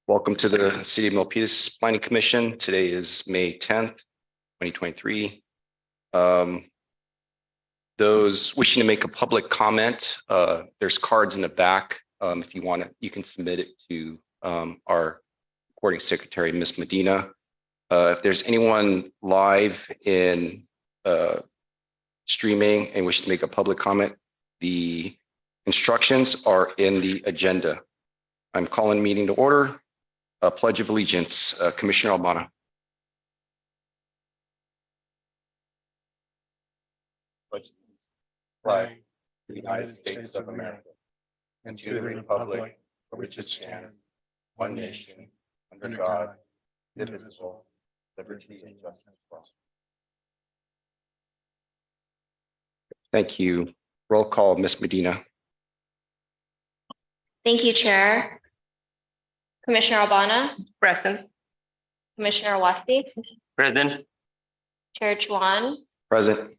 Welcome to the City of Milpitas Planning Commission. Today is May 10th, 2023. Those wishing to make a public comment, there's cards in the back. If you want to, you can submit it to our recording secretary, Ms. Medina. If there's anyone live in streaming and wish to make a public comment, the instructions are in the agenda. I'm calling meeting to order. Pledge of Allegiance, Commissioner Albana. Flag of the United States of America and to the republic for which it stands, one nation, under God, indivisible, liberty and justice for all. Thank you. Roll call, Ms. Medina. Thank you, Chair. Commissioner Albana. Present. Commissioner Wasti. Present. Chair Chuan. Present.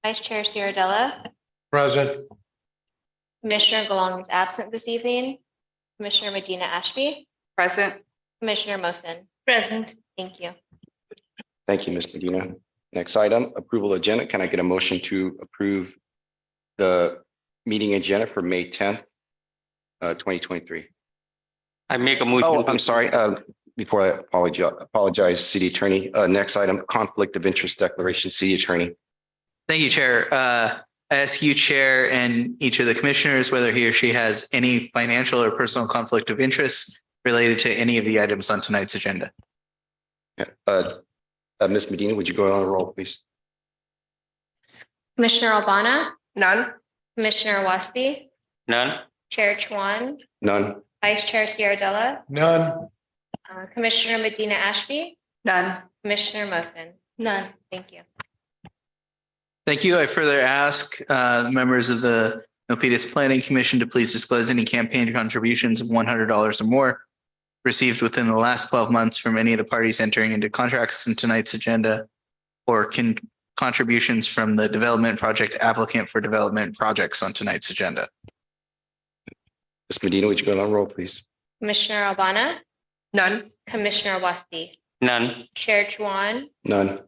Vice Chair Sierradella. Present. Commissioner Galong is absent this evening. Commissioner Medina Ashby. Present. Commissioner Mosin. Present. Thank you. Thank you, Ms. Medina. Next item, approval agenda. Can I get a motion to approve the meeting agenda for May 10th, 2023? I make a motion. Oh, I'm sorry. Before I apologize, City Attorney. Next item, conflict of interest declaration, City Attorney. Thank you, Chair. I ask you, Chair, and each of the commissioners, whether he or she has any financial or personal conflict of interest related to any of the items on tonight's agenda. Ms. Medina, would you go on a roll, please? Commissioner Albana. None. Commissioner Wasti. None. Chair Chuan. None. Vice Chair Sierradella. None. Commissioner Medina Ashby. None. Commissioner Mosin. None. Thank you. Thank you. I further ask members of the Milpitas Planning Commission to please disclose any campaign contributions of $100 or more received within the last 12 months from any of the parties entering into contracts in tonight's agenda, or contributions from the development project applicant for development projects on tonight's agenda. Ms. Medina, would you go on a roll, please? Commissioner Albana. None. Commissioner Wasti. None. Chair Chuan. None.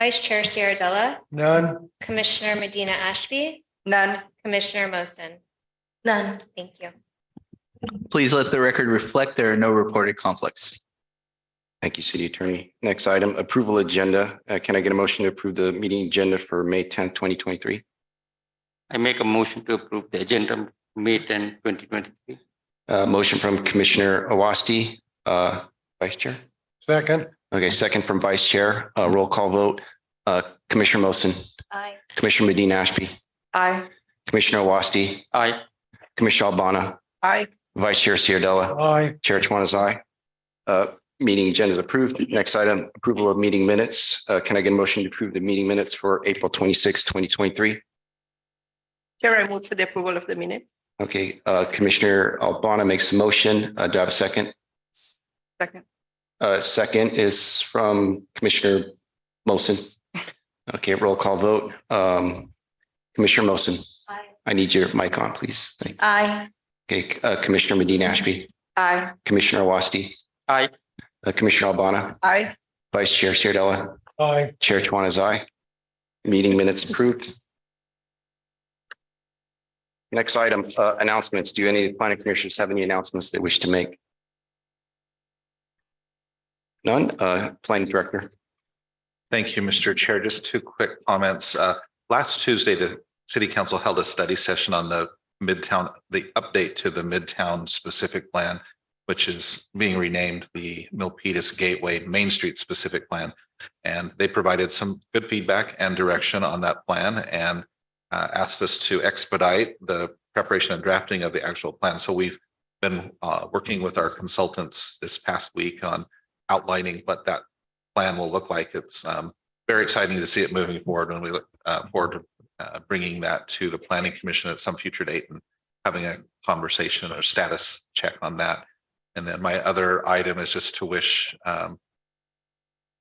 Vice Chair Sierradella. None. Commissioner Medina Ashby. None. Commissioner Mosin. None. Thank you. Please let the record reflect there are no reported conflicts. Thank you, City Attorney. Next item, approval agenda. Can I get a motion to approve the meeting agenda for May 10th, 2023? I make a motion to approve the agenda May 10, 2023. Motion from Commissioner Awasti, Vice Chair. Second. Okay, second from Vice Chair. Roll call vote. Commissioner Mosin. Aye. Commissioner Medina Ashby. Aye. Commissioner Awasti. Aye. Commissioner Albana. Aye. Vice Chair Sierradella. Aye. Chair Chuan is aye. Meeting agenda is approved. Next item, approval of meeting minutes. Can I get a motion to approve the meeting minutes for April 26, 2023? Chair, I move for the approval of the minutes. Okay, Commissioner Albana makes a motion. Do I have a second? Second. Second is from Commissioner Mosin. Okay, roll call vote. Commissioner Mosin. Aye. I need your mic on, please. Aye. Okay, Commissioner Medina Ashby. Aye. Commissioner Awasti. Aye. Commissioner Albana. Aye. Vice Chair Sierradella. Aye. Chair Chuan is aye. Meeting minutes approved. Next item, announcements. Do any of the planning commissioners have any announcements they wish to make? None. Planning Director. Thank you, Mr. Chair. Just two quick comments. Last Tuesday, the City Council held a study session on the update to the Midtown specific plan, which is being renamed the Milpitas Gateway Main Street specific plan. And they provided some good feedback and direction on that plan and asked us to expedite the preparation and drafting of the actual plan. So we've been working with our consultants this past week on outlining what that plan will look like. It's very exciting to see it moving forward when we look forward to bringing that to the Planning Commission at some future date and having a conversation or status check on that. And then my other item is just to wish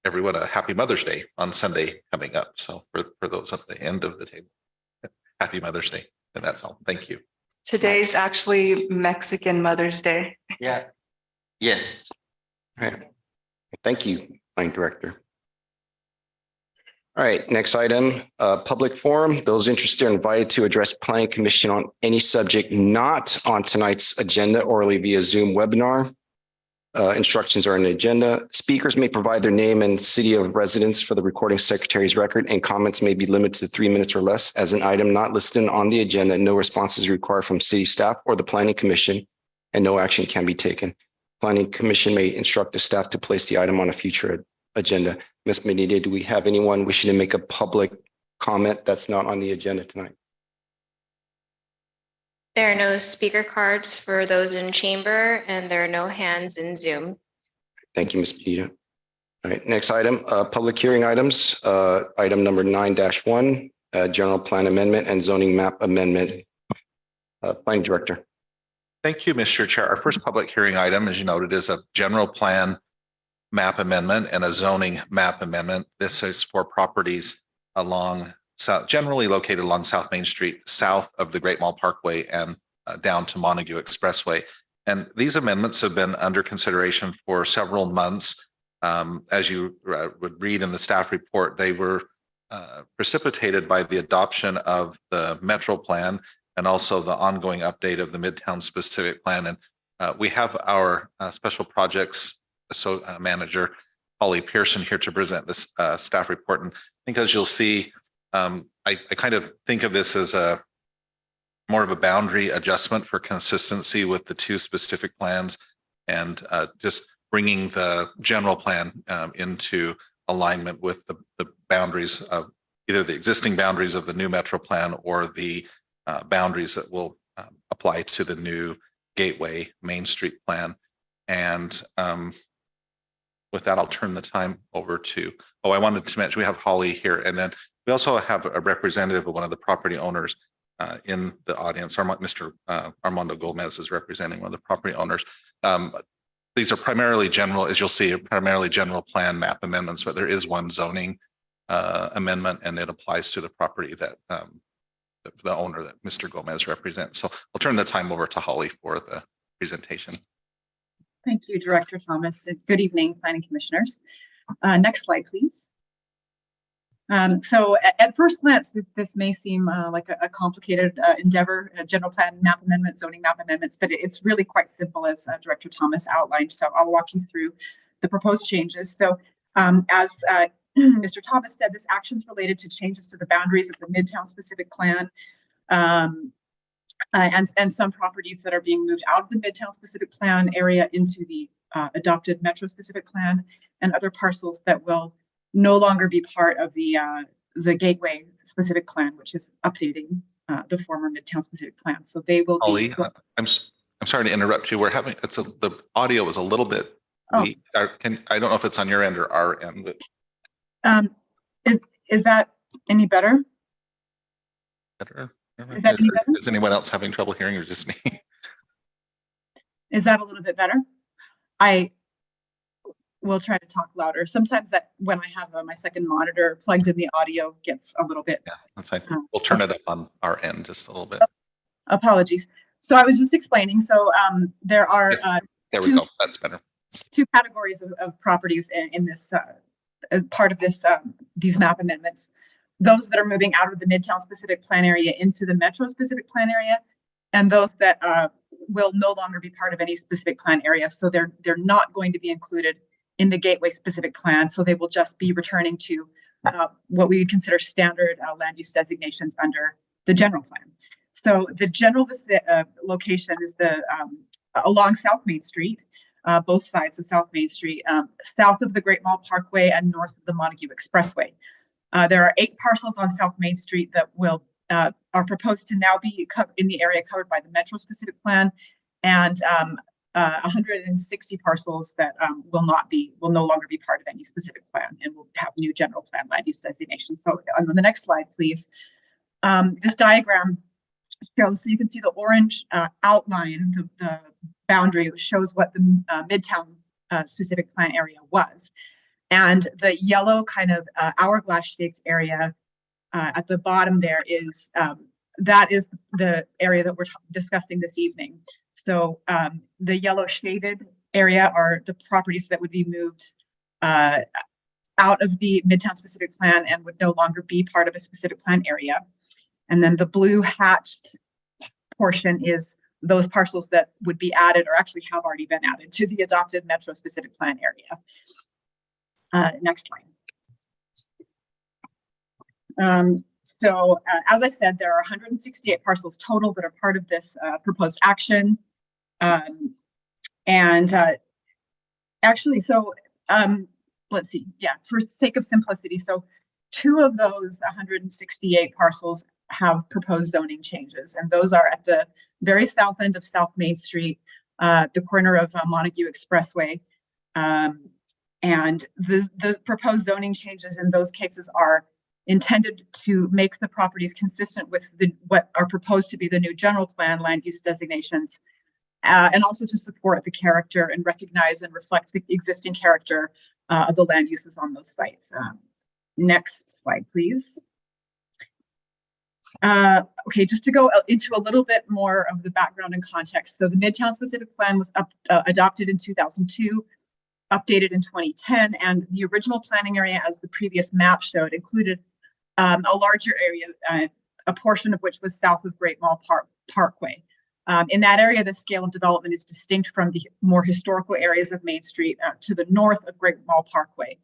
everyone a happy Mother's Day on Sunday coming up. So for those at the end of the table, happy Mother's Day. And that's all. Thank you. Today's actually Mexican Mother's Day. Yeah. Yes. All right. Thank you, Planning Director. All right, next item, public forum. Those interested are invited to address Planning Commission on any subject not on tonight's agenda orally via Zoom webinar. Instructions are in the agenda. Speakers may provide their name and city of residence for the recording secretary's record, and comments may be limited to 3 minutes or less. As an item not listed on the agenda, no responses are required from city staff or the Planning Commission, and no action can be taken. Planning Commission may instruct the staff to place the item on a future agenda. Ms. Medina, do we have anyone wishing to make a public comment that's not on the agenda tonight? There are no speaker cards for those in chamber, and there are no hands in Zoom. Thank you, Ms. Medina. All right, next item, public hearing items. Item number 9-1, general plan amendment and zoning map amendment. Planning Director. Thank you, Mr. Chair. Our first public hearing item, as you noted, is a general plan map amendment and a zoning map amendment. This is for properties along generally located along South Main Street, south of the Great Mall Parkway and down to Montague Expressway. And these amendments have been under consideration for several months. As you would read in the staff report, they were precipitated by the adoption of the Metro Plan and also the ongoing update of the Midtown Specific Plan. And we have our special projects manager, Holly Pearson, here to present this staff report. And I think, as you'll see, I kind of think of this as a more of a boundary adjustment for consistency with the two specific plans, and just bringing the general plan into alignment with the boundaries of either the existing boundaries of the new Metro Plan or the boundaries that will apply to the new Gateway Main Street Plan. And with that, I'll turn the time over to, I wanted to mention we have Holly here, and then we also have a representative of one of the property owners in the audience. Mr. Armando Gomez is representing one of the property owners. These are primarily general, as you'll see, primarily general plan map amendments, but there is one zoning amendment, and it applies to the property that the owner that Mr. Gomez represents. So I'll turn the time over to Holly for the presentation. Thank you, Director Thomas. Good evening, Planning Commissioners. Next slide, please. So at first glance, this may seem like a complicated endeavor, general plan map amendment, zoning map amendments, but it's really quite simple, as Director Thomas outlined. So I'll walk you through the proposed changes. So as Mr. Thomas said, this action is related to changes to the boundaries of the Midtown Specific Plan and some properties that are being moved out of the Midtown Specific Plan area into the adopted Metro Specific Plan, and other parcels that will no longer be part of the Gateway Specific Plan, which is updating the former Midtown Specific Plan. So they will Holly, I'm sorry to interrupt you. We're having the audio is a little bit weak. I don't know if it's on your end or our end, but is that any better? Better? Is that any better? Is anyone else having trouble hearing, or just me? Is that a little bit better? I will try to talk louder. Sometimes that when I have my second monitor plugged in, the audio gets a little bit. Yeah, that's fine. We'll turn it up on our end just a little bit. Apologies. So I was just explaining. So there are there we go. That's better. Two categories of properties in this part of this these map amendments. Those that are moving out of the Midtown Specific Plan area into the Metro Specific Plan area, and those that will no longer be part of any specific plan area. So they're not going to be included in the Gateway Specific Plan. So they will just be returning to what we would consider standard land use designations under the general plan. So the general location is along South Main Street, both sides of South Main Street, south of the Great Mall Parkway and north of the Montague Expressway. There are 8 parcels on South Main Street that will are proposed to now be in the area covered by the Metro Specific Plan, and 160 parcels that will no longer be part of any specific plan and will have new general plan land use designations. So on the next slide, please. This diagram shows, so you can see the orange outline, the boundary shows what the Midtown Specific Plan area was. And the yellow kind of hourglass shaped area at the bottom there is, that is the area that we're discussing this evening. So the yellow shaded area are the properties that would be moved out of the Midtown specific plan and would no longer be part of a specific plan area. And then the blue hatched portion is those parcels that would be added or actually have already been added to the adopted Metro specific plan area. Next slide. As I said, there are 168 parcels total that are part of this proposed action. Let's see. Yeah, for sake of simplicity. So 2 of those 168 parcels have proposed zoning changes, and those are at the very south end of South Main Street, the corner of Montague Expressway. And the proposed zoning changes in those cases are intended to make the properties consistent with what are proposed to be the new general plan land use designations, and also to support the character and recognize and reflect the existing character of the land uses on those sites. Next slide, please. Okay, just to go into a little bit more of the background and context. So the Midtown specific plan was adopted in 2002, updated in 2010, and the original planning area, as the previous map showed, included a larger area, a portion of which was south of Great Mall Parkway. In that area, the scale of development is distinct from the more historical areas of Main Street to the north of Great Mall Parkway.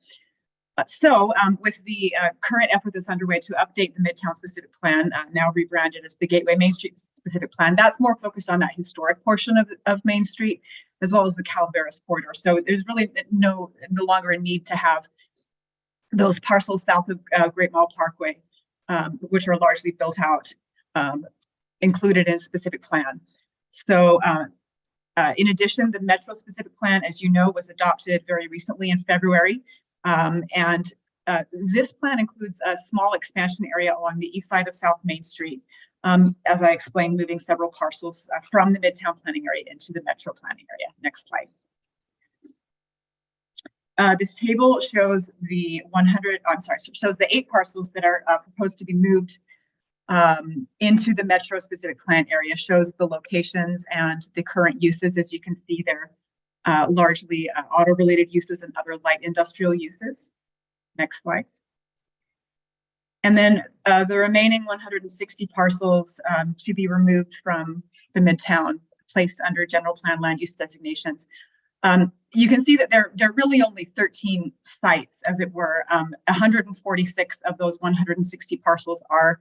With the current effort that's underway to update the Midtown specific plan, now rebranded as the Gateway Main Street specific plan, that's more focused on that historic portion of Main Street, as well as the Calaveras corridor. So there's really no longer a need to have those parcels south of Great Mall Parkway, which are largely built out, included in a specific plan. So in addition, the Metro specific plan, as you know, was adopted very recently in February. This plan includes a small expansion area along the east side of South Main Street, as I explained, moving several parcels from the Midtown planning area into the Metro planning area. Next slide. This table shows the 8 parcels that are proposed to be moved into the Metro specific plan area, shows the locations and the current uses. As you can see, they're largely auto-related uses and other light industrial uses. Next slide. And then the remaining 160 parcels to be removed from the Midtown, placed under general plan land use designations. You can see that there are really only 13 sites, as it were. 146 of those 160 parcels are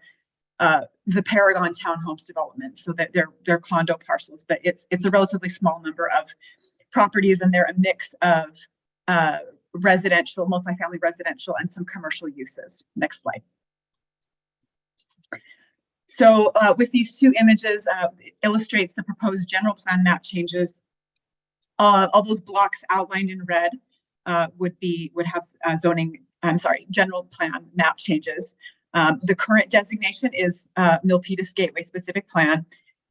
the Paragon townhomes development, so that they're condo parcels, but it's a relatively small number of properties, and they're a mix of residential, multifamily residential, and some commercial uses. Next slide. So with these 2 images, it illustrates the proposed general plan map changes. All those blocks outlined in red would have general plan map changes. The current designation is Milpitas Gateway specific plan,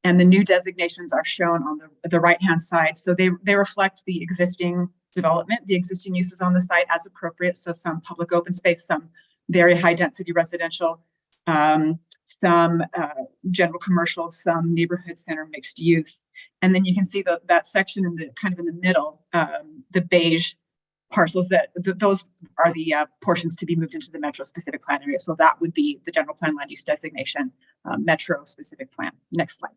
and the new designations are shown on the right-hand side. So they reflect the existing development, the existing uses on the site as appropriate. So some public open space, some very high density residential, some general commercial, some neighborhood center mixed use. And then you can see that section in the middle, the beige parcels, those are the portions to be moved into the Metro specific plan area. So that would be the general plan land use designation, Metro specific plan. Next slide.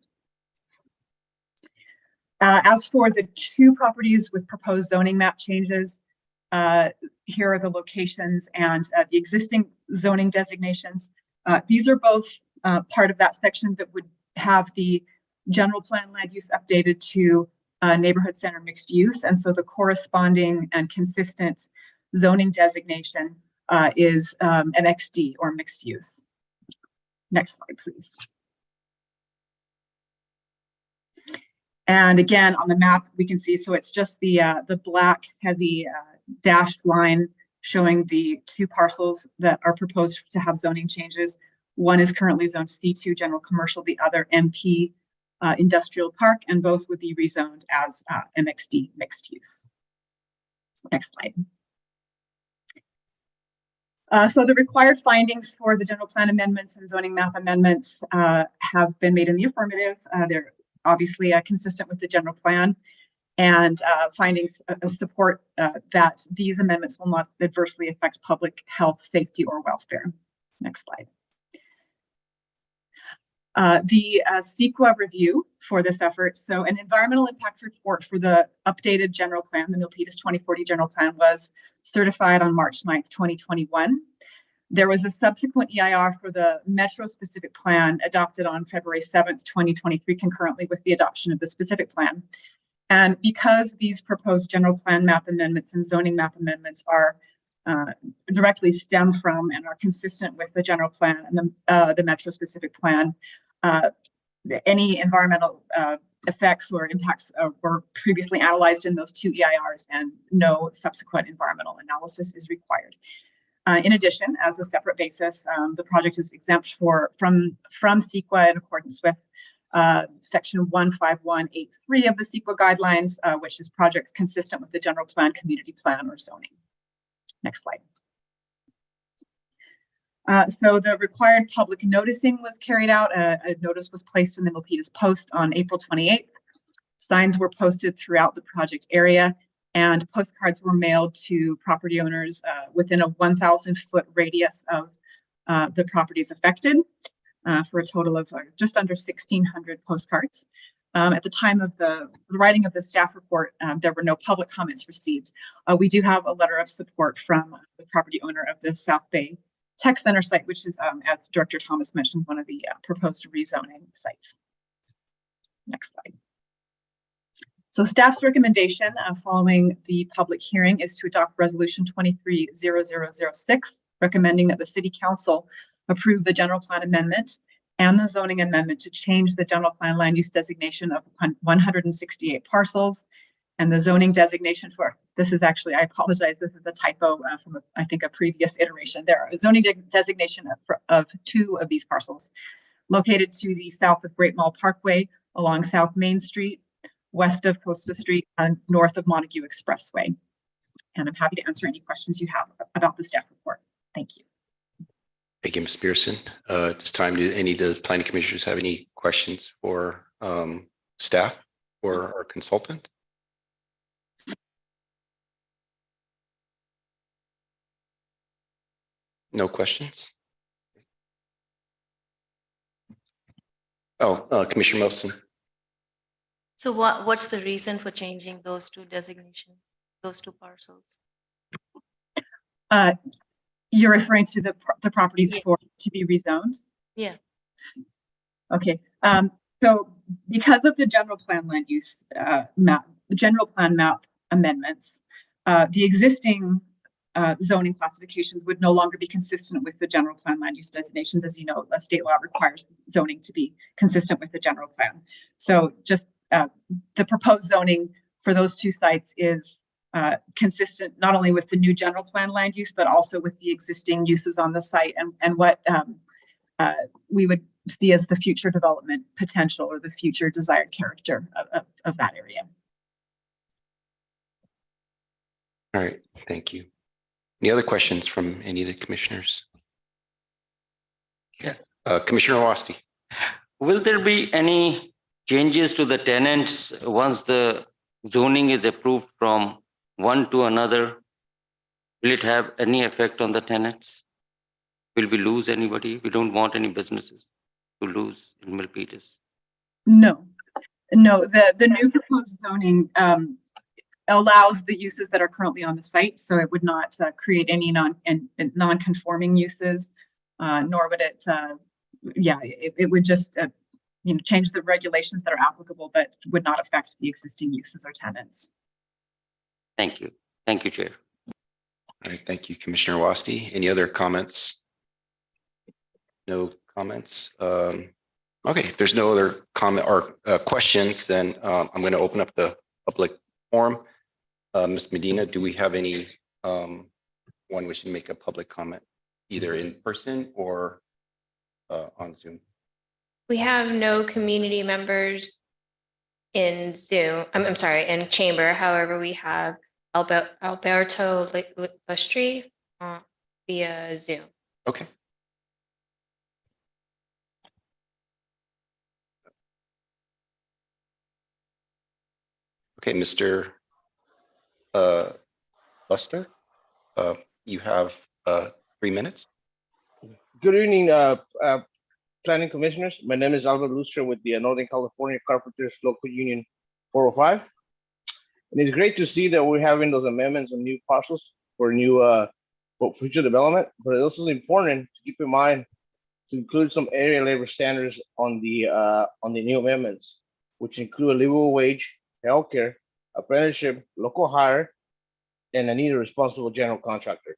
As for the 2 properties with proposed zoning map changes, here are the locations and the existing zoning designations. These are both part of that section that would have the general plan land use updated to neighborhood center mixed use. And so the corresponding and consistent zoning designation is MXD, or mixed use. Next slide, please. And again, on the map, we can see, so it's just the black heavy dashed line showing the 2 parcels that are proposed to have zoning changes. One is currently zoned C2 general commercial, the other MP industrial park, and both would be rezoned as MXD mixed use. Next slide. So the required findings for the general plan amendments and zoning map amendments have been made in the affirmative. They're obviously consistent with the general plan. and findings support that these amendments will not adversely affect public health, safety, or welfare. Next slide. The CEQA review for this effort. So an environmental impact report for the updated general plan, the Milpitas 2040 general plan, was certified on March 9th, 2021. There was a subsequent EIR for the metro specific plan adopted on February 7th, 2023, concurrently with the adoption of the specific plan. And because these proposed general plan map amendments and zoning map amendments are directly stem from and are consistent with the general plan and the metro specific plan, any environmental effects or impacts were previously analyzed in those two EIRs, and no subsequent environmental analysis is required. In addition, as a separate basis, the project is exempt from CEQA in accordance with section 15183 of the CEQA guidelines, which is projects consistent with the general plan, community plan, or zoning. Next slide. So the required public noticing was carried out. A notice was placed in the Milpitas Post on April 28th. Signs were posted throughout the project area, and postcards were mailed to property owners within a 1,000-foot radius of the properties affected, for a total of just under 1,600 postcards. At the time of the writing of the staff report, there were no public comments received. We do have a letter of support from the property owner of the South Bay Tech Center site, which is, as Director Thomas mentioned, one of the proposed rezoning sites. Next slide. So staff's recommendation following the public hearing is to adopt Resolution 23-0006, recommending that the City Council approve the general plan amendment and the zoning amendment to change the general plan land use designation of 168 parcels and the zoning designation for, this is actually, I apologize, this is a typo from, I think, a previous iteration. There are a zoning designation of 2 of these parcels located to the south of Great Mall Parkway, along South Main Street, west of Costa Street, and north of Montague Expressway. And I'm happy to answer any questions you have about the staff report. Thank you. Thank you, Ms. Pearson. This time, do any of the planning commissioners have any questions for staff or our consultant? No questions? Oh, Commissioner Wilson. So what's the reason for changing those 2 designations, those 2 parcels? You're referring to the properties Yeah. to be rezoned? Yeah. Okay. So because of the general plan land use general plan map amendments, the existing zoning classifications would no longer be consistent with the general plan land use designations. As you know, the state law requires zoning to be consistent with the general plan. So just the proposed zoning for those 2 sites is consistent not only with the new general plan land use, but also with the existing uses on the site and what we would see as the future development potential or the future desired character of that area. All right, thank you. Any other questions from any of the commissioners? Yeah. Commissioner Wasti. Will there be any changes to the tenants once the zoning is approved from one to another? Will it have any effect on the tenants? Will we lose anybody? We don't want any businesses to lose in Milpitas. No, the new proposed zoning allows the uses that are currently on the site, so it would not create any non-conforming uses, nor would it, it would just change the regulations that are applicable, but would not affect the existing uses or tenants. Thank you. Thank you, Chair. All right, thank you, Commissioner Wasti. Any other comments? No comments. Okay, if there's no other comment or questions, then I'm going to open up the public forum. Ms. Medina, do we have any one wishing to make a public comment, either in person or on Zoom? We have no community members in Zoom. I'm sorry, in chamber. However, we have Alberto Lustri via Zoom. Okay. Okay, Okay, Mr. Buster, you have 3 minutes. Good evening, planning commissioners. My name is Albert Lustra with the Northern California Carpenters Local Union 405. And it's great to see that we're having those amendments on new parcels for new for future development, but it also is important to keep in mind to include some area labor standards on the new amendments, which include a livable wage, healthcare, apprenticeship, local hire, and a need a responsible general contractor.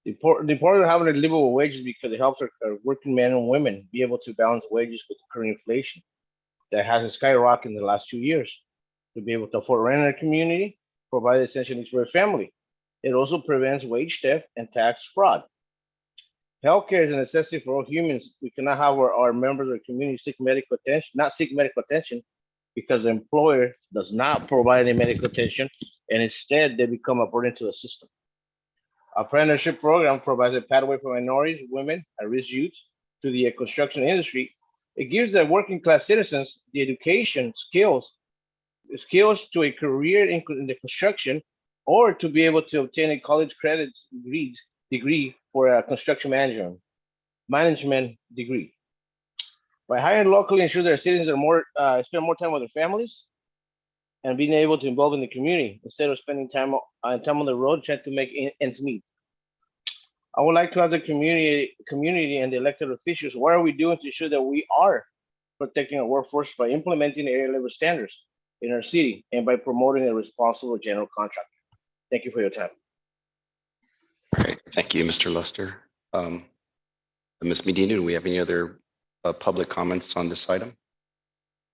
The importance of having a livable wage is because it helps our working men and women be able to balance wages with the current inflation that has skyrocketed in the last 2 years, to be able to afford rent in our community, provide essential needs for a family. It also prevents wage theft and tax fraud. Healthcare is a necessity for all humans. We cannot have our members of the community seek medical attention because the employer does not provide any medical attention, and instead they become a burden to the system. Apprenticeship program provides a pathway for minorities, women, and risk youth to the construction industry. It gives the working class citizens the education, skills to a career in the construction, or to be able to obtain a college credit degree for a construction management degree. By hiring locally, ensure that our citizens are spend more time with their families and being able to involve in the community instead of spending time on the road trying to make ends meet. I would like to ask the community and the elected officials, what are we doing to ensure that we are protecting our workforce by implementing area labor standards in our city and by promoting a responsible general contractor? Thank you for your time. All right, thank you, Mr. Luster. Ms. Medina, do we have any other public comments on this item?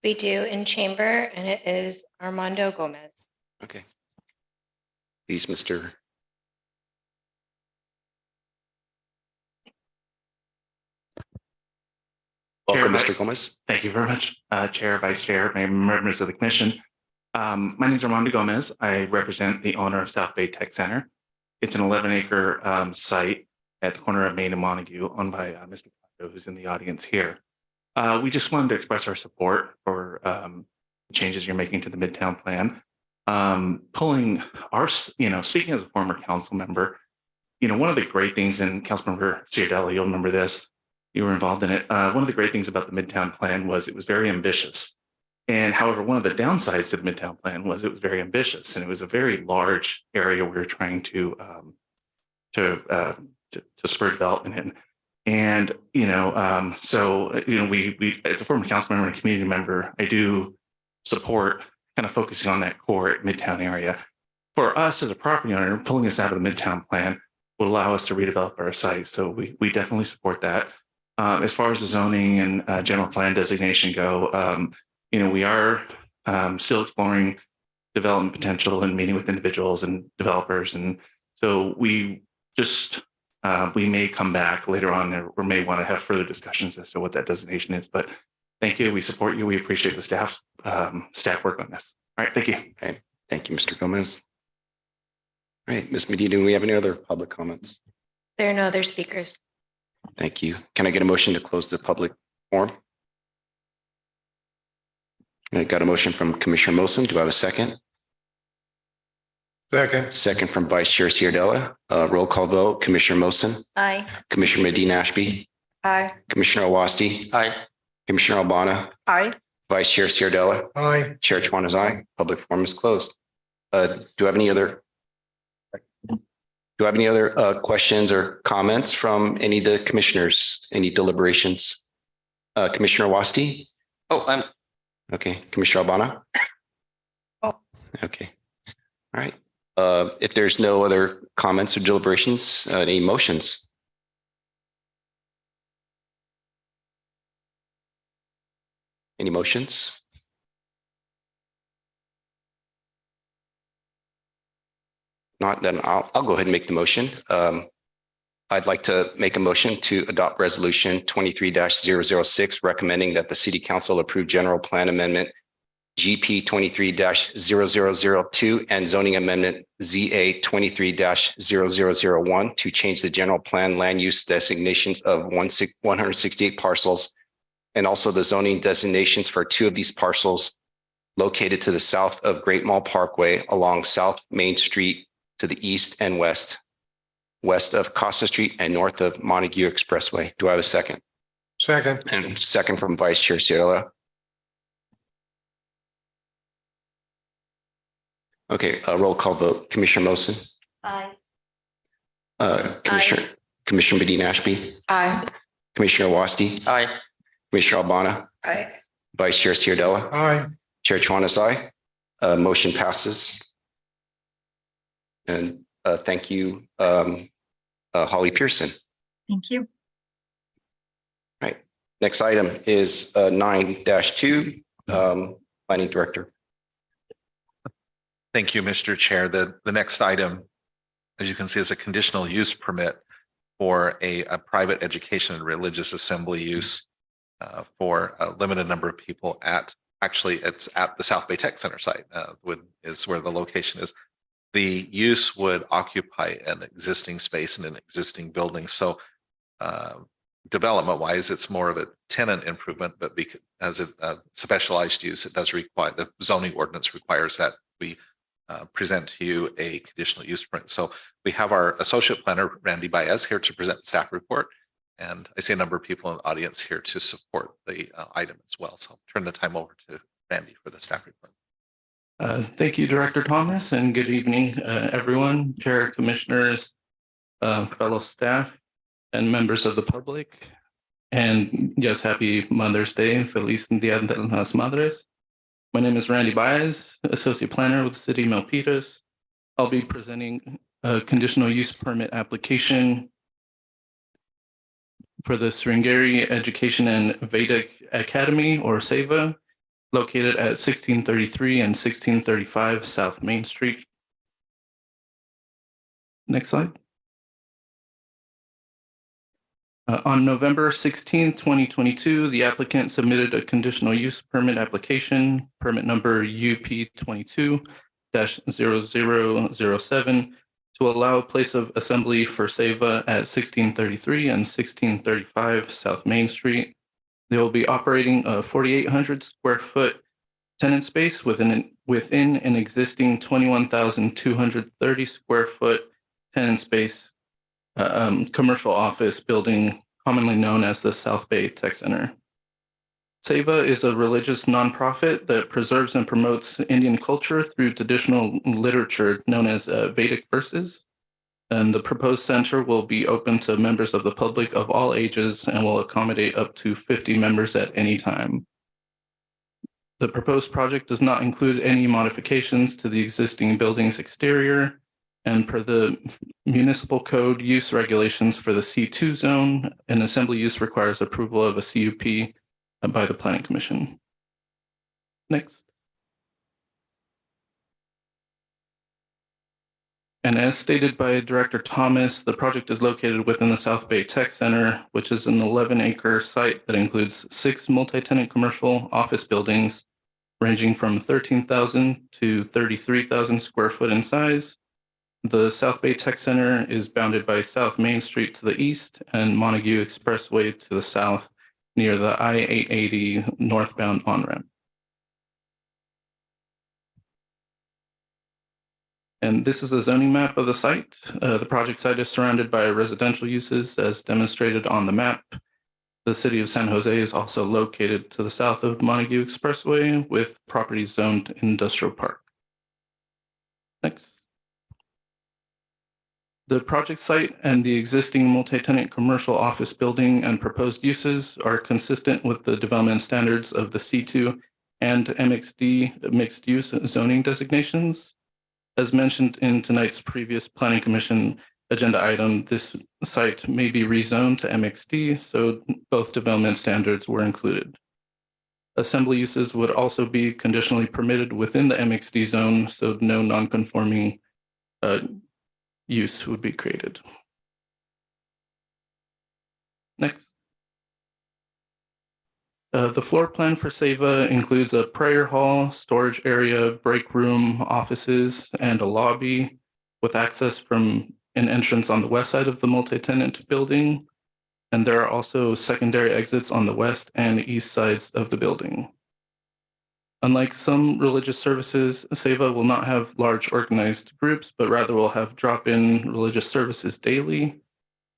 We do in chamber, and it is Armando Gomez. Okay. Please, Mr. Welcome, Chair, Mr. Gomez. Thank you very much, Chair, Vice Chair, members of the Commission. My name is Armando Gomez. I represent the owner of South Bay Tech Center. It's an 11-acre site at the corner of Main and Montague, owned by Mr. Pato, who's in the audience here. We just wanted to express our support for changes you're making to the Midtown Plan. Pulling our, speaking as a former council member, one of the great things, and Councilmember Ciardella, you'll remember this, you were involved in it. One of the great things about the Midtown Plan was it was very ambitious. And however, one of the downsides to the Midtown Plan was it was very ambitious, and it was a very large area we were trying to spur development in. And we as a former council member and a community member, I do support kind of focusing on that core Midtown area. For us as a property owner, pulling us out of the Midtown Plan will allow us to redevelop our site. So we definitely support that. As far as the zoning and general plan designation go, we are still exploring development potential and meeting with individuals and developers. And so we may come back later on or may want to have further discussions as to what that designation is. But thank you. We support you. We appreciate the staff work on this. All right. Thank you. Okay. Thank you, Mr. Gomez. All right, Ms. Medina, do we have any other public comments? There are no other speakers. Thank you. Can I get a motion to close the public forum? I got a motion from Commissioner Mosen. Do I have a second? Second. Second from Vice Chair Ciardella. Roll call vote. Commissioner Mosen. Aye. Commissioner Medina Ashby. Aye. Commissioner Awasti. Aye. Commissioner Albana. Aye. Vice Chair Ciardella. Aye. Chair Chuan is aye. Public forum is closed. Do I have any other questions or comments from any of the commissioners? Any deliberations? Commissioner Awasti? Oh, Okay. Commissioner Albana? Oh. Okay. All right. If there's no other comments or deliberations, any motions? Any motions? Not, then I'll go ahead and make the motion. I'd like to make a motion to adopt resolution 23-006, recommending that the city council approve general plan amendment GP 23-0002 and zoning amendment ZA 23-0001 to change the general plan land use designations of 168 parcels and also the zoning designations for 2 of these parcels located to the south of Great Mall Parkway along South Main Street to the east and west, west of Costa Street and north of Montague Expressway. Do I have a second? Second. And second from Vice Chair Sierra. Okay, roll call vote. Commissioner Mosin, Aye. Commissioner Medina Ashby, Aye. Commissioner Wasti, Aye. Commissioner Albana, Aye. Vice Chair Sierra, Aye. Chair Chuanas, aye. Motion passes. And thank you, Holly Pearson. Thank you. Next item is 9-2, Planning Director. Thank you, Mr. Chair. The next item, as you can see, is a conditional use permit for a private education and religious assembly use for a limited number of people it's at the South Bay Tech Center site, is where the location is. The use would occupy an existing space in an existing building. So development wise, it's more of a tenant improvement, but because as a specialized use, it does require, the zoning ordinance requires that we present to you a conditional use permit. So we have our associate planner, Randy Baez, here to present the staff report. And I see a number of people in the audience here to support the item as well. So I'll turn the time over to Randy for the staff report. Thank you, Director Thomas, and good evening, everyone, Chair, Commissioners, fellow staff, and members of the public. And yes, happy Mother's Day, Feliz Dia de las Madres. My name is Randy Baez, Associate Planner with the City of Milpitas. I'll be presenting a conditional use permit application for the Sringeri Education and Vedic Academy, or SEVA, located at 1633 and 1635 South Main Street. Next slide. On November 16, 2022, the applicant submitted a conditional use permit application, permit number UP 22-0007, to allow place of assembly for SEVA at 1633 and 1635 South Main Street. They will be operating a 4,800 square foot tenant space within an existing 21,230 square foot tenant space commercial office building commonly known as the South Bay Tech Center. SEVA is a religious nonprofit that preserves and promotes Indian culture through traditional literature known as Vedic verses. And the proposed center will be open to members of the public of all ages and will accommodate up to 50 members at any time. The proposed project does not include any modifications to the existing building's exterior, and per the municipal code use regulations for the C2 zone, an assembly use requires approval of a CUP by the Planning Commission. Next. And as stated by Director Thomas, the project is located within the South Bay Tech Center, which is an 11-acre site that includes 6 multi-tenant commercial office buildings ranging from 13,000 to 33,000 square foot in size. The South Bay Tech Center is bounded by South Main Street to the east and Montague Expressway to the south near the I-880 northbound on-ramp. And this is a zoning map of the site. The project site is surrounded by residential uses as demonstrated on the map. The city of San Jose is also located to the south of Montague Expressway with property zoned industrial park. Next. The project site and the existing multi-tenant commercial office building and proposed uses are consistent with the development standards of the C2 and MXD mixed use zoning designations. As mentioned in tonight's previous Planning Commission agenda item, this site may be rezoned to MXD, so both development standards were included. Assembly uses would also be conditionally permitted within the MXD zone, so no non-conforming use would be created. Next. The floor plan for SEVA includes a prayer hall, storage area, break room, offices, and a lobby with access from an entrance on the west side of the multi-tenant building. And there are also secondary exits on the west and east sides of the building. Unlike some religious services, Seva will not have large organized groups, but rather will have drop-in religious services daily.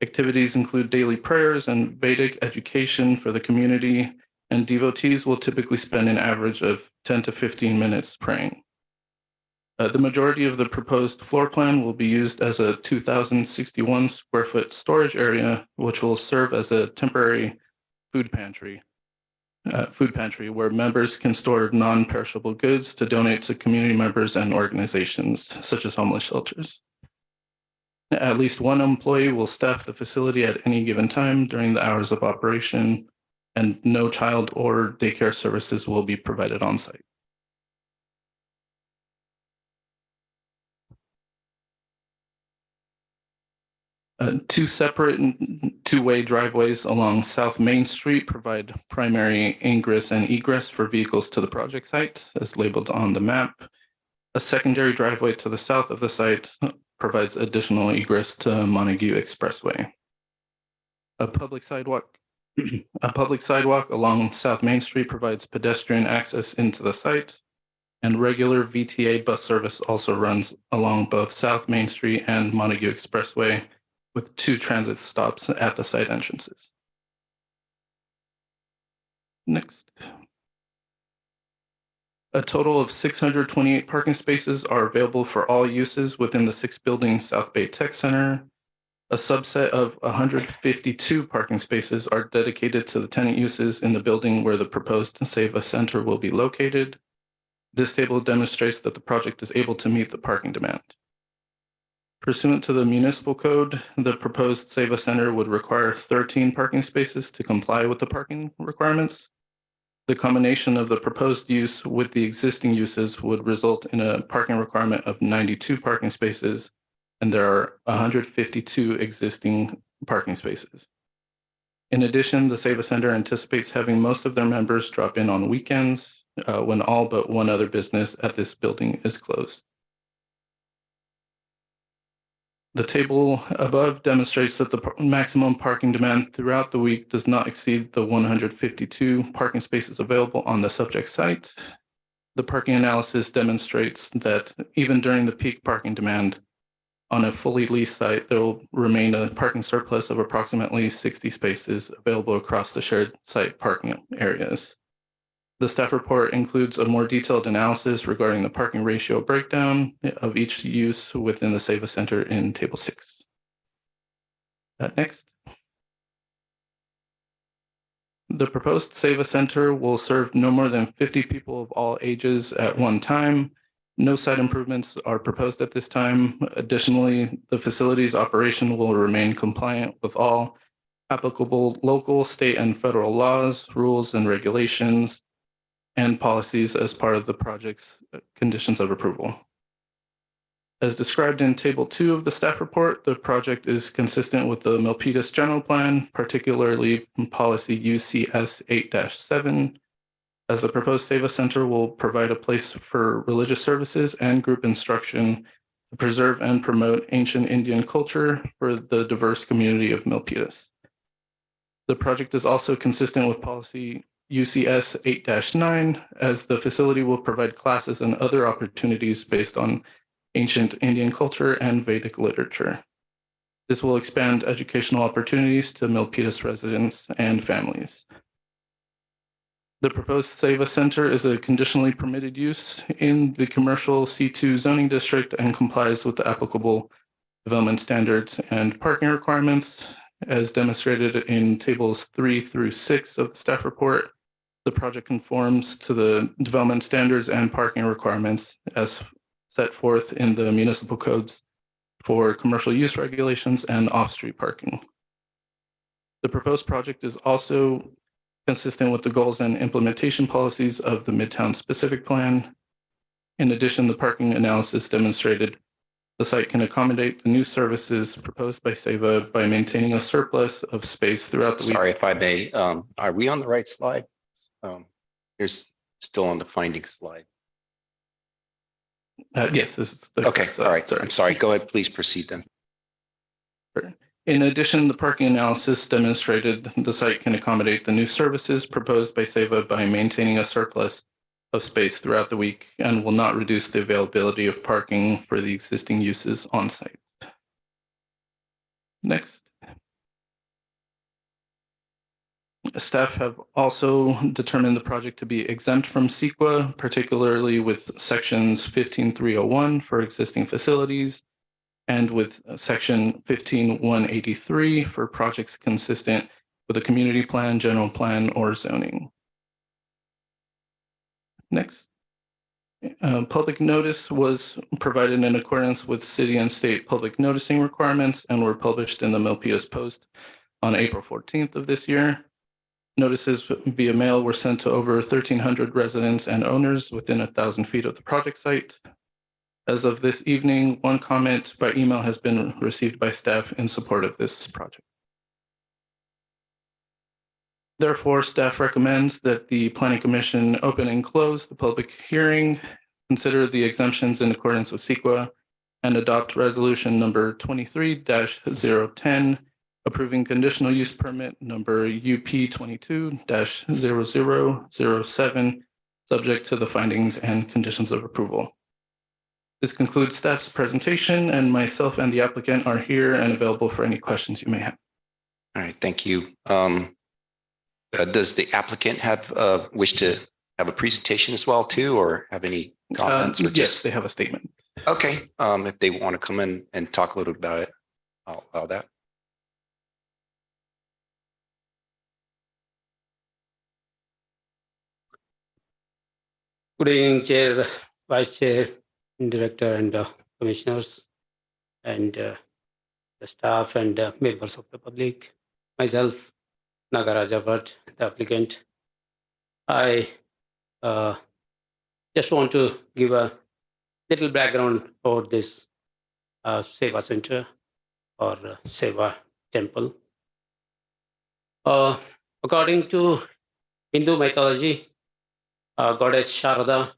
Activities include daily prayers and Vedic education for the community, and devotees will typically spend an average of 10 to 15 minutes praying. The majority of the proposed floor plan will be used as a 2,061 square foot storage area, which will serve as a temporary food pantry where members can store non-perishable goods to donate to community members and organizations such as homeless shelters. At least one employee will staff the facility at any given time during the hours of operation, and no child or daycare services will be provided on site. Two separate two-way driveways along South Main Street provide primary ingress and egress for vehicles to the project site, as labeled on the map. A secondary driveway to the south of the site provides additional egress to Montague Expressway. A public sidewalk along South Main Street provides pedestrian access into the site, and regular VTA bus service also runs along both South Main Street and Montague Expressway, with 2 transit stops at the site entrances. Next. A total of 628 parking spaces are available for all uses within the 6-building South Bay Tech Center. A subset of 152 parking spaces are dedicated to the tenant uses in the building where the proposed Seva Center will be located. This table demonstrates that the project is able to meet the parking demand. Pursuant to the municipal code, the proposed Seva Center would require 13 parking spaces to comply with the parking requirements. The combination of the proposed use with the existing uses would result in a parking requirement of 92 parking spaces, and there are 152 existing parking spaces. In addition, the Seva Center anticipates having most of their members drop in on weekends when all but one other business at this building is closed. The table above demonstrates that the maximum parking demand throughout the week does not exceed the 152 parking spaces available on the subject site. The parking analysis demonstrates that even during the peak parking demand, on a fully leased site, there will remain a parking surplus of approximately 60 spaces available across the shared site parking areas. The staff report includes a more detailed analysis regarding the parking ratio breakdown of each use within the Seva Center in Table 6. Next. The proposed Seva Center will serve no more than 50 people of all ages at one time. No site improvements are proposed at this time. Additionally, the facility's operation will remain compliant with all applicable local, state, and federal laws, rules, and regulations, and policies as part of the project's conditions of approval. As described in Table 2 of the staff report, the project is consistent with the Milpitas General Plan, particularly Policy UCS 8-7, as the proposed Seva Center will provide a place for religious services and group instruction to preserve and promote ancient Indian culture for the diverse community of Milpitas. The project is also consistent with Policy UCS 8-9, as the facility will provide classes and other opportunities based on ancient Indian culture and Vedic literature. This will expand educational opportunities to Milpitas residents and families. The proposed Seva Center is a conditionally permitted use in the commercial C2 zoning district and complies with the applicable development standards and parking requirements. As demonstrated in tables 3 through 6 of the staff report, the project conforms to the development standards and parking requirements as set forth in the municipal codes for commercial use regulations and off-street parking. The proposed project is also consistent with the goals and implementation policies of the Midtown Specific Plan. In addition, the parking analysis demonstrated the site can accommodate the new services proposed by Seva by maintaining a surplus of space throughout the week. Sorry if I may, are we on the right slide? Here's still on the findings slide. Yes, this is the Okay, all right. I'm sorry. Go ahead. Please proceed then. In addition, the parking analysis demonstrated the site can accommodate the new services proposed by Seva by maintaining a surplus of space throughout the week and will not reduce the availability of parking for the existing uses on site. Next. Staff have also determined the project to be exempt from CEQA, particularly with sections 15301 for existing facilities and with section 15183 for projects consistent with a community plan, general plan, or zoning. Next. Public notice was provided in accordance with city and state public noticing requirements and were published in the Milpitas Post on April 14th of this year. Notices via mail were sent to over 1,300 residents and owners within 1,000 feet of the project site. As of this evening, one comment by email has been received by staff in support of this project. Therefore, staff recommends that the Planning Commission open and close the public hearing, consider the exemptions in accordance with CEQA, and adopt resolution number 23-010, approving conditional use permit number UP 22-0007, subject to the findings and conditions of approval. This concludes staff's presentation, and myself and the applicant are here and available for any questions you may have. All right, thank you. Does the applicant have wish to have a presentation as well too, or have any comments? Or Yes, just they have a statement. okay? If they want to come in and talk a little bit about it, I'll allow that. Good evening, Chair, Vice Chair, Director, and Commissioners, and the staff and members of the public. Myself, Nagaraja Bhatt, the applicant. I just want to give a little background about this Seva Center or Seva Temple. According to Hindu mythology, Goddess Sharada,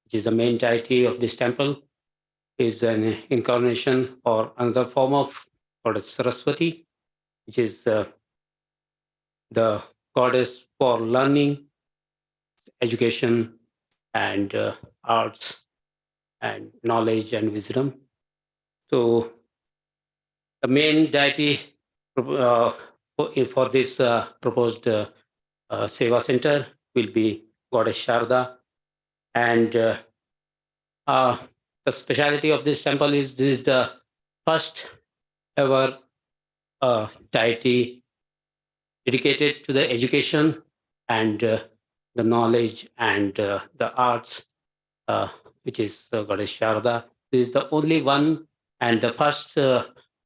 which is the main deity of this temple, is an incarnation or another form of Goddess Saraswati, which is the goddess for learning, education, and arts, and knowledge and wisdom. So the main deity for this proposed Seva Center will be Goddess Sharda. And the speciality of this temple is this is the first ever deity dedicated to the education and the knowledge and the arts, which is Goddess Sharda. This is the only one and the first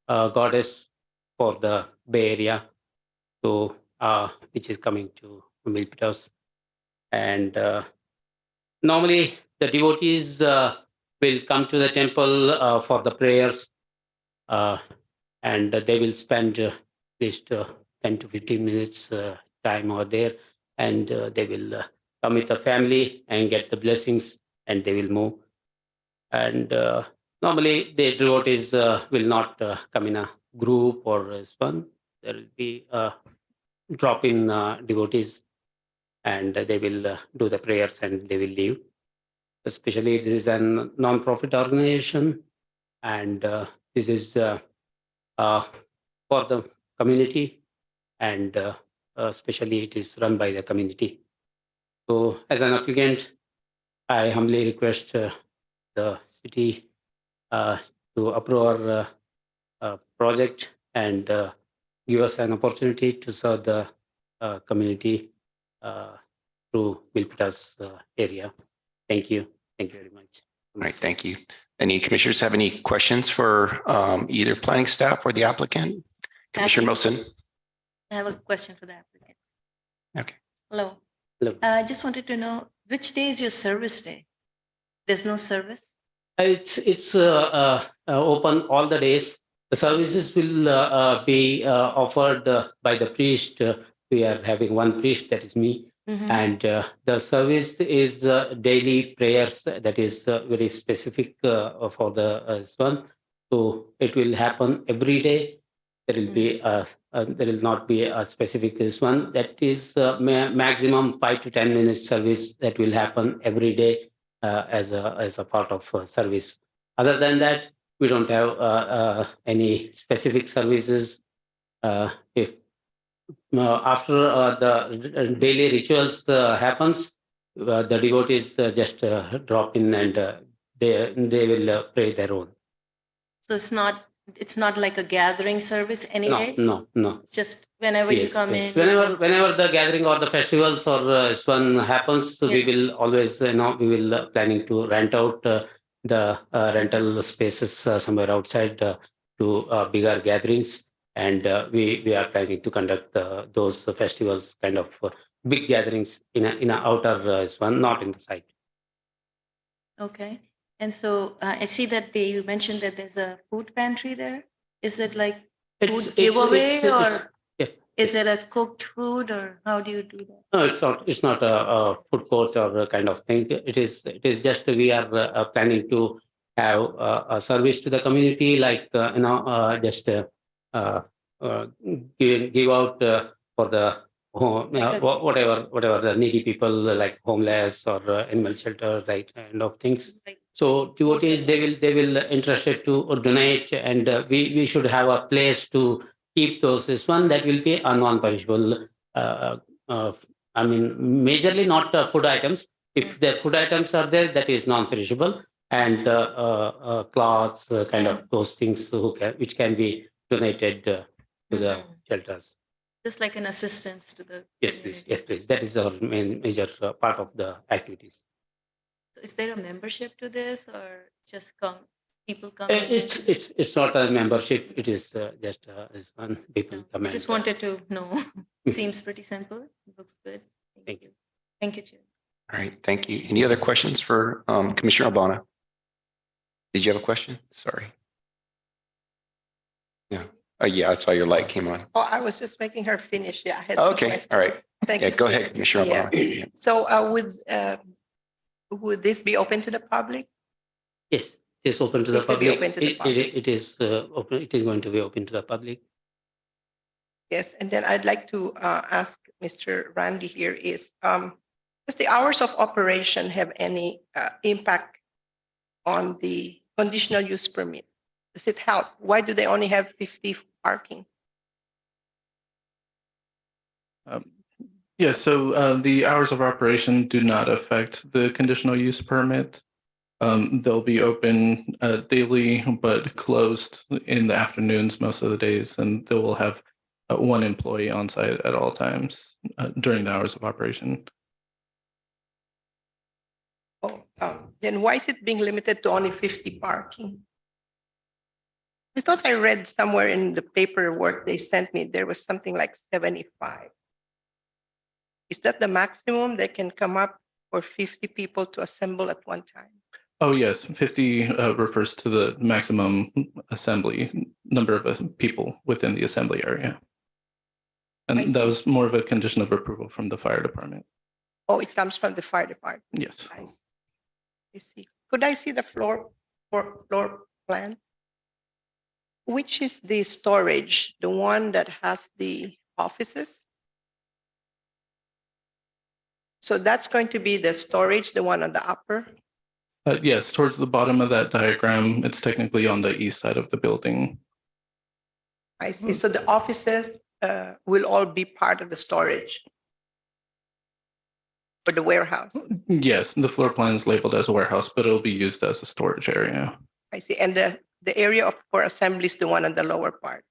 goddess for the Bay Area, so which is coming to Milpitas. And normally the devotees will come to the temple for the prayers, and they will spend at least 10 to 15 minutes time over there, and they will come with the family and get the blessings, and they will move. And normally the devotees will not come in a group or as one. There will be drop-in devotees, and they will do the prayers and they will leave. Especially this is a non-profit organization, and this is for the community, and especially it is run by the community. So as an applicant, I humbly request the city to approve our project and give us an opportunity to serve the community through Milpitas area. Thank you. Thank you very much. All right, thank you. Any commissioners have any questions for either planning staff or the applicant? Commissioner Wilson. I have a question for the applicant. Okay. Hello. Hello. I just wanted to know which day is your service day? There's no service? It's open all the days. The services will be offered by the priest. We are having one priest, that is me. Mhm. And the service is daily prayers, that is very specific for the one. So it will happen every day. there will be there will not be a specific this one. That is maximum 5 to 10 minutes service that will happen every day as a part of service. Other than that, we don't have any specific services. If after the daily rituals happens, the devotees just drop in and they will pray their own. So it's not like a gathering service any day? No. It's just whenever you Yes, come yes. in. Whenever the gathering or the festivals or one happens, so we will always, we will planning to rent out the rental spaces somewhere outside to bigger gatherings. And we are planning to conduct those festivals kind of big gatherings in a outer one, not in the site. Okay. And so I see that you mentioned that there's a food pantry there. Is it like food giveaway or is it a cooked food or how do you do that? No, it's not. It's not a food court or a kind of thing. It is just we are planning to have a service to the community, like just give out for the home, whatever the needy people like homeless or animal shelter, right kind of things. So devotees they will interested to donate, and we should have a place to keep those. This one that will be a non-perishable. I mean, majorly not food items. If the food items are there, that is non-perishable, and cloths, kind of those things which can be donated to the shelters. Just like an assistance to the Yes, please. Yes, please. That is our major part of the activities. So is there a membership to this or just people come? It's not a membership. It is just this one people come. I just wanted to know. Seems pretty simple. Looks good. Thank you. Thank you, Chair. All right, thank you. Any other questions for Commissioner Albana? Did you have a question? Sorry. Yeah. Yeah, I saw your light came on. Oh, I was just making her finish. Yeah. I had some Okay, questions. all right. Thank Yeah, you. go Chair. ahead, Commissioner Yeah. Albana. Yeah. So would this be open to the public? Yes, it is open to the It will be public. open to the public. It is open. It is going to be open to the public. Yes, and then I'd like to ask Mr. Randy here is, does the hours of operation have any impact on the conditional use permit? Does it help? Why do they only have 50 parking? Yeah, so the hours of operation do not affect the conditional use permit. They'll be open daily, but closed in the afternoons most of the days, and they will have one employee on site at all times during the hours of operation. Oh, then why is it being limited to only 50 parking? I thought I read somewhere in the paperwork they sent me, there was something like 75. Is that the maximum they can come up for 50 people to assemble at one time? Oh, yes, 50 refers to the maximum assembly number of people within the assembly area. And that was more of a condition of approval from the fire department. Oh, it comes from the fire department. Yes. I see. Could I see the floor plan? Which is the storage, the one that has the offices? So that's going to be the storage, the one on the upper? Yes, towards the bottom of that diagram, it's technically on the east side of the building. I see. So the offices will all be part of the storage for the warehouse? Yes, the floor plan is labeled as a warehouse, but it'll be used as a storage area. I see. And the area for assembly is the one on the lower part?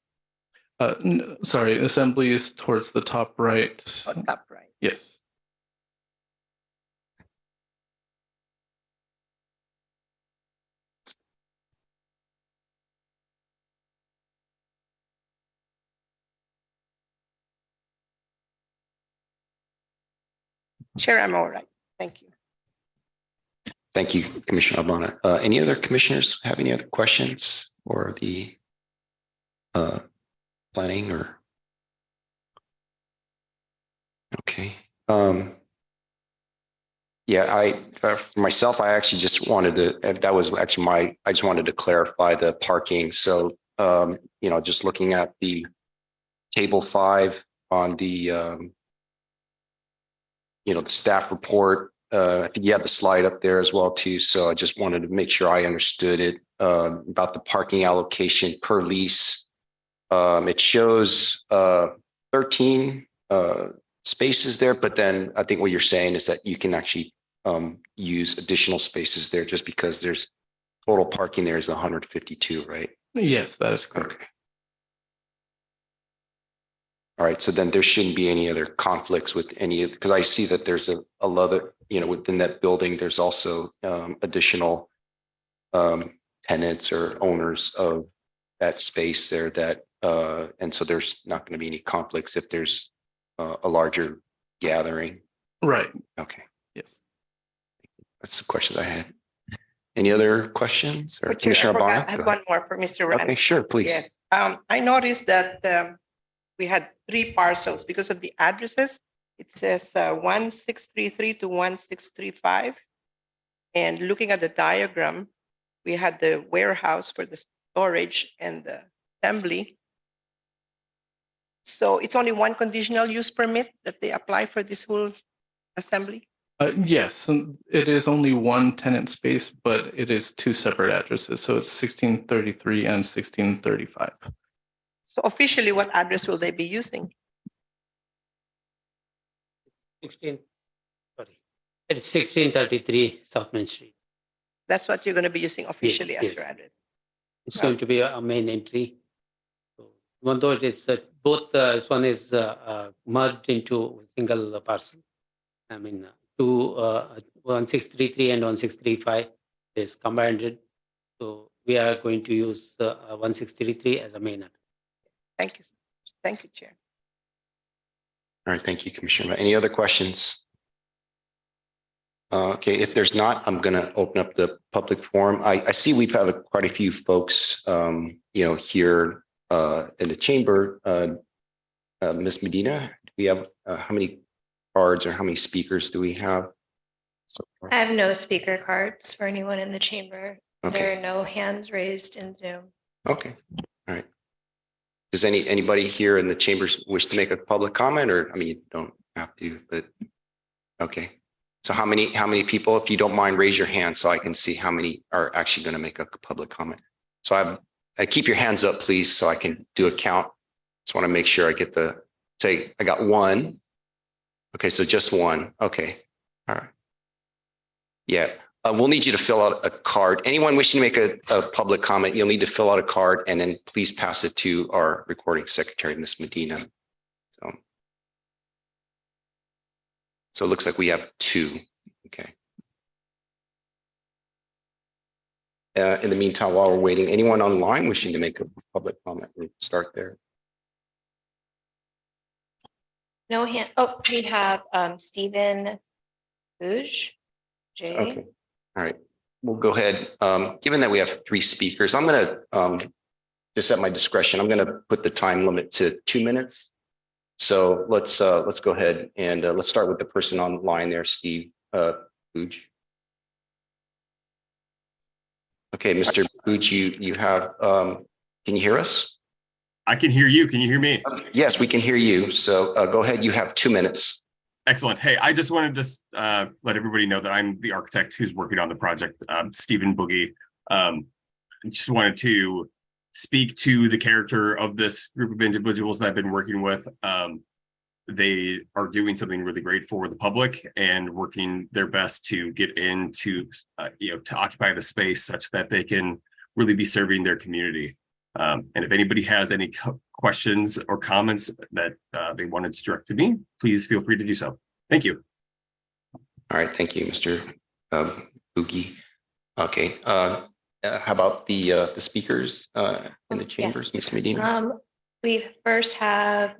Sorry, assembly is towards the top right. Oh, top right. Yes. Chair, I'm all right. Thank you. Thank you, Commissioner Albana. Any other commissioners have any other questions for the planning or? Okay. Yeah, for myself, I actually just wanted to, that was actually I just wanted to clarify the parking. So Just looking at the table 5 on the, the staff report. I think you have the slide up there as well too. So I just wanted to make sure I understood it about the parking allocation per lease. It shows 13 spaces there, but then I think what you're saying is that you can actually use additional spaces there just because there's total parking there is 152, right? Yes, that is correct. Okay. All right, so then there shouldn't be any other conflicts with any of, because I see that there's a lot of, within that building, there's also additional tenants or owners of that space there that, and so there's not going to be any conflicts if there's a larger gathering. Right. Okay, Yes. that's the questions I had. Any other questions? Or But Chair, I Commissioner forgot, Abana? I had Go one ahead. more for Mr. Rand. Okay, sure, please. Yes. I noticed that we had 3 parcels because of the addresses. It says 1633 to 1635. And looking at the diagram, we had the warehouse for the storage and the assembly. So it's only one conditional use permit that they apply for this whole assembly? Yes, and it is only one tenant space, but it is 2 separate addresses. So it's 1633 and 1635. So officially, what address will they be using? 16, sorry. It's 1633 South Main Street. That's what you're going to be using officially as yes. your address. It's going to be a main entry. So even though it is both, this one is merged into a single parcel. I mean, 1633 and 1635 is combined. So we are going to use 1633 as a main address. Thank you. Thank you, Chair. All right, thank you, Commissioner. Any other questions? Okay, if there's not, I'm going to open up the public forum. I see we've had quite a few folks, here in the chamber. Ms. Medina, do we have how many cards or how many speakers do we have? So far? I have no speaker cards for anyone in the chamber. Okay. There are no hands raised in Zoom. Okay, all right. Does anybody here in the chambers wish to make a public comment, or you don't have to, but okay. So how many people, if you don't mind, raise your hand so I can see how many are actually going to make a public comment. So I keep your hands up, please, so I can do a count. Just want to make sure I get I got 1. Okay, so just 1. Okay, all right. Yeah, we'll need you to fill out a card. Anyone wishing to make a public comment, you'll need to fill out a card and then please pass it to our recording secretary, Ms. Medina. So it looks like we have 2. Okay. In the meantime, while we're waiting, anyone online wishing to make a public comment? We can start there. No hand. Oh, we have Stephen Bouge. Jay. Okay. All right. We'll go ahead. Given that we have 3 speakers, I'm going to just at my discretion, I'm going to put the time limit to 2 minutes. So let's go ahead and let's start with the person online there, Steve Bouge. Okay, Mr. Bouge, you have, can you hear us? I can hear you. Can you hear me? Yes, we can hear you. So go ahead. You have 2 minutes. Excellent. Hey, I just wanted to let everybody know that I'm the architect who's working on the project, Stephen Boogie. Just wanted to speak to the character of this group of individuals that I've been working with. They are doing something really great for the public and working their best to get into, to occupy the space such that they can really be serving their community. And if anybody has any questions or comments that they wanted to direct to me, please feel free to do so. Thank you. All right. Thank you, Mr. Boogie. Okay. How about the speakers in the chambers, Ms. Medina? We first have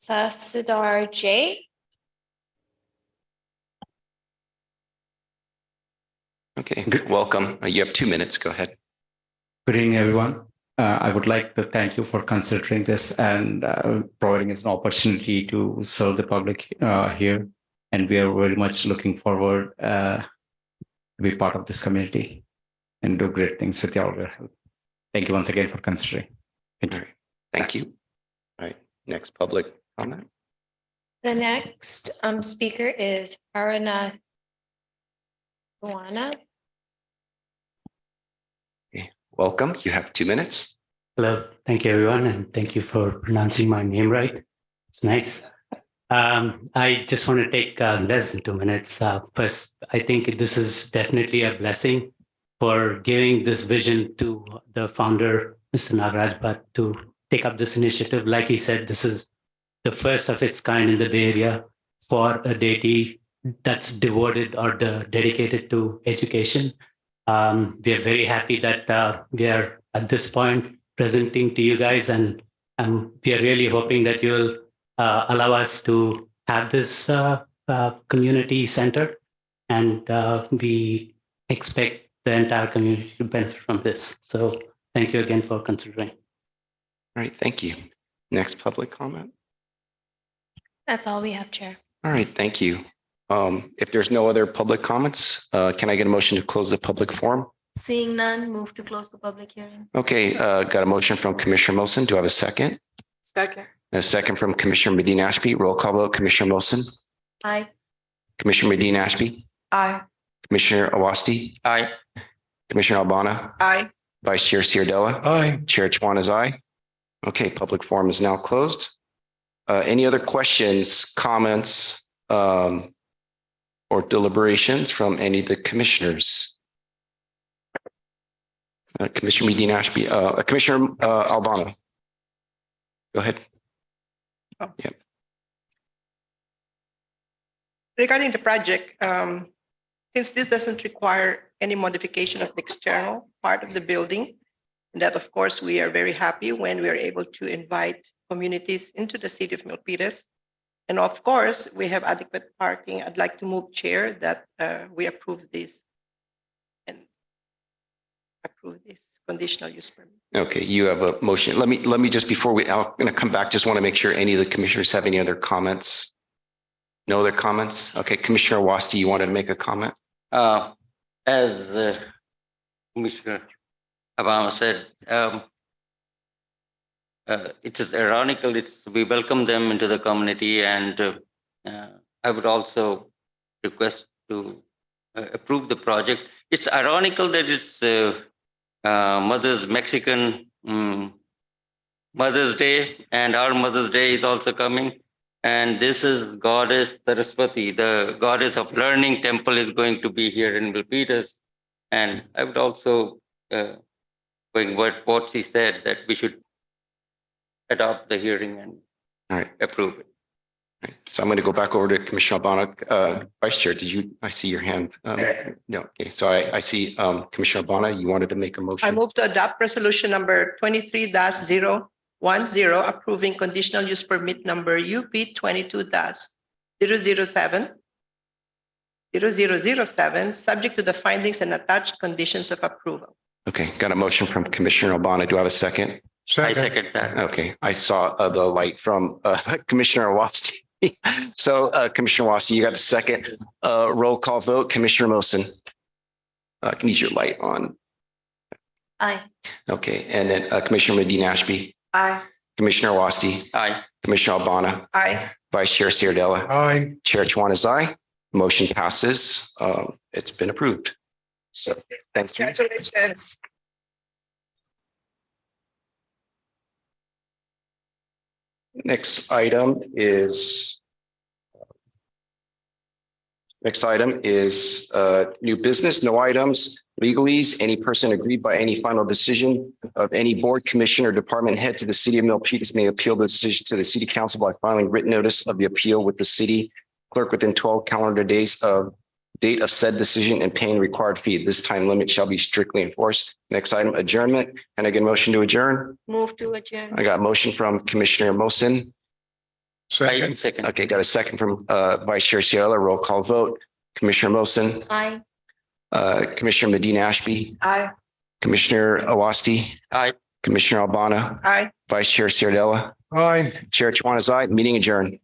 Sasidar J. Okay. Welcome. You have 2 minutes. Go ahead. Good evening, everyone. I would like to thank you for considering this and providing us an opportunity to serve the public here. And we are very much looking forward to be part of this community and do great things with your help. Thank you once again for considering. Thank you. All right. Thank you. All right. Next public comment. The next speaker is Aruna Luana. Okay. Welcome. You have 2 minutes. Hello, thank you everyone, and thank you for pronouncing my name right. It's nice. I just want to take less than 2 minutes. First, I think this is definitely a blessing for giving this vision to the founder, Mr. Nagaraj Bhatt, to take up this initiative. Like he said, this is the first of its kind in the Bay Area for a deity that's devoted or dedicated to education. We are very happy that we are at this point presenting to you guys, and we are really hoping that you'll allow us to have this community center, and we expect the entire community to benefit from this. So thank you again for considering. All right. Thank you. Next public comment. That's all we have, Chair. All right. Thank you. If there's no other public comments, can I get a motion to close the public forum? Seeing none, move to close the public hearing. Okay. Got a motion from Commissioner Mosin. Do I have a second? Second. A second from Commissioner Medina Ashby. Roll call vote. Commissioner Mosin. Aye. Commissioner Medina Ashby. Aye. Commissioner Awasti. Aye. Commissioner Albana. Aye. Vice Chair Ciardella. Aye. Chair Chuan is aye. Okay, public forum is now closed. Any other questions, comments, or deliberations from any of the commissioners? Commissioner Medina Ashby, Commissioner Albana. Go ahead. Oh. Yep. Regarding the project, since this doesn't require any modification of the external part of the building, and that of course we are very happy when we are able to invite communities into the city of Milpitas. And of course, we have adequate parking. I'd like to move, Chair, that we approve this and approve this conditional use permit. Okay, you have a motion. Let me just, before I'm going to come back, just want to make sure any of the commissioners have any other comments. No other comments? Okay, Commissioner Awasti, you wanted to make a comment? As Commissioner Obama said, it is ironical. We welcome them into the community, and I would also request to approve the project. It's ironical that it's Mother's Mexican Mother's Day, and our Mother's Day is also coming. And this is Goddess Saraswati, the goddess of learning temple, is going to be here in Milpitas. And I would also, going what she said, that we should adopt the hearing and All right. approve it. All right. So I'm going to go back over to Commissioner Albana. Vice Chair, I see your hand? No. Okay. So I see Commissioner Albana, you wanted to make a motion? I move to adopt resolution number 23-010, approving conditional use permit number UP 22-007, subject to the findings and attached conditions of approval. Okay. Got a motion from Commissioner Albana. Do I have a second? I second that. Okay. I saw the light from Commissioner Awasti. So Commissioner Awasti, you got the second. Roll call vote. Commissioner Mosin. Can you use your light on? Aye. Okay. And then Commissioner Medina Ashby. Aye. Commissioner Awasti. Aye. Commissioner Albana. Aye. Vice Chair Ciardella. Aye. Chair Chuan is aye. Motion passes. It's been approved. So thank you. Congratulations. Next item is new business, no items, legalese. Any person aggrieved by any final decision of any board, commission, or department head to the city of Milpitas may appeal the decision to the city council by filing written notice of the appeal with the city clerk within 12 calendar days of date of said decision and paying the required fee. This time limit shall be strictly enforced. Next item, adjournment. Can I get a motion to adjourn? Move to adjourn. I got a motion from Commissioner Mosin. I second. Okay, got a second from Vice Chair Ciardella. Roll call vote. Commissioner Mosin. Aye. Commissioner Medina Ashby. Aye. Commissioner Awasti. Aye. Commissioner Albana. Aye. Vice Chair Ciardella. Aye. Chair Chuan is aye. Meeting adjourned.